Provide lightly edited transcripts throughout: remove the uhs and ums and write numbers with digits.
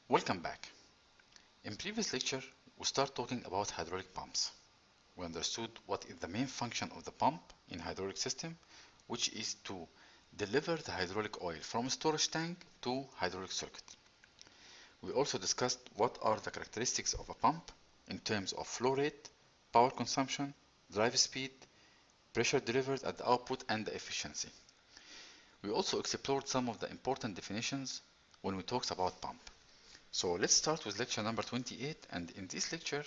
Welcome back. In previous lecture, we started talking about hydraulic pumps. We understood what is the main function of the pump in hydraulic system, which is to deliver the hydraulic oil from storage tank to hydraulic circuit. We also discussed what are the characteristics of a pump in terms of flow rate, power consumption, drive speed, pressure delivered at the output, and the efficiency. We also explored some of the important definitions when we talked about pump. So let's start with lecture number 28, and in this lecture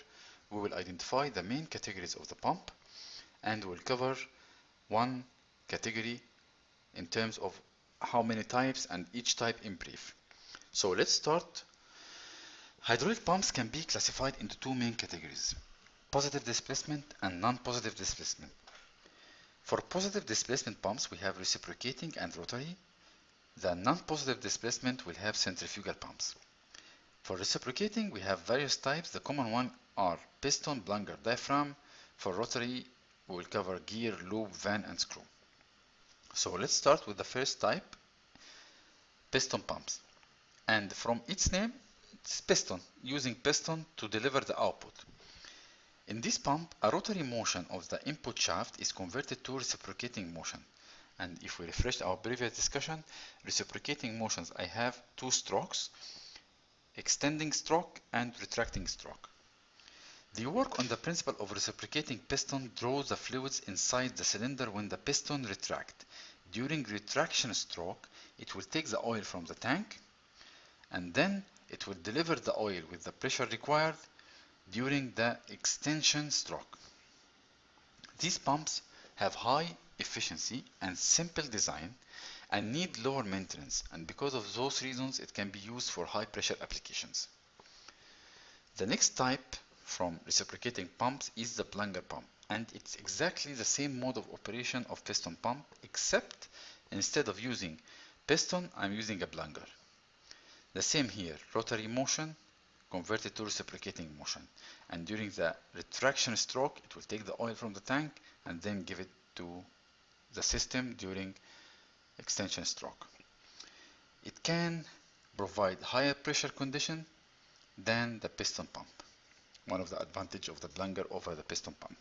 we will identify the main categories of the pump and we'll cover one category in terms of how many types and each type in brief. So let's start. Hydraulic pumps can be classified into two main categories: positive displacement and non-positive displacement. For positive displacement pumps we have reciprocating and rotary. The non-positive displacement will have centrifugal pumps. For reciprocating, we have various types. The common ones are piston, plunger, diaphragm. For rotary, we will cover gear, loop, van, and screw. So let's start with the first type, piston pumps. And from its name, it's piston, using piston to deliver the output. In this pump, a rotary motion of the input shaft is converted to reciprocating motion. And if we refresh our previous discussion, reciprocating motions, I have two strokes: extending stroke and retracting stroke. The work on the principle of reciprocating piston draws the fluids inside the cylinder when the piston retracts. During retraction stroke, it will take the oil from the tank and then it will deliver the oil with the pressure required during the extension stroke. These pumps have high efficiency and simple design and need lower maintenance, and because of those reasons it can be used for high pressure applications. The next type from reciprocating pumps is the plunger pump, and it's exactly the same mode of operation of piston pump, except instead of using piston I'm using a plunger. The same here, rotary motion converted to reciprocating motion, and during the retraction stroke it will take the oil from the tank and then give it to the system during extension stroke. It can provide higher pressure condition than the piston pump, one of the advantages of the plunger over the piston pump.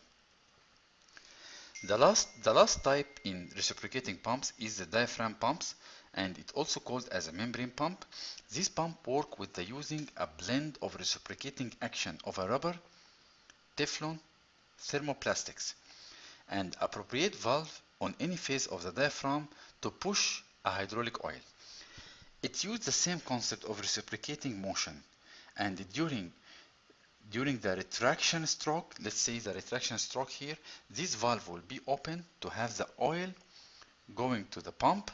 The last type in reciprocating pumps is the diaphragm pumps, and it also called as a membrane pump. This pump work with the using a blend of reciprocating action of a rubber, Teflon, thermoplastics, and appropriate valve on any face of the diaphragm to push a hydraulic oil. It uses the same concept of reciprocating motion, and during the retraction stroke, let's say the retraction stroke here, this valve will be open to have the oil going to the pump,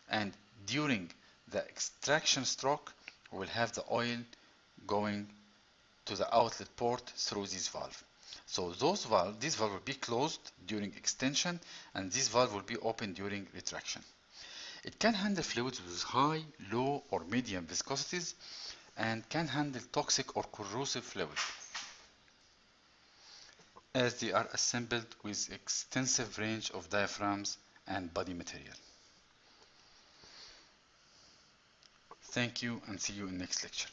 and during the extraction stroke we'll have the oil going to the outlet port through this valve. So this valve will be closed during extension, and this valve will be open during retraction. It can handle fluids with high, low, or medium viscosities, and can handle toxic or corrosive fluids, as they are assembled with extensive range of diaphragms and body material. Thank you, and see you in next lecture.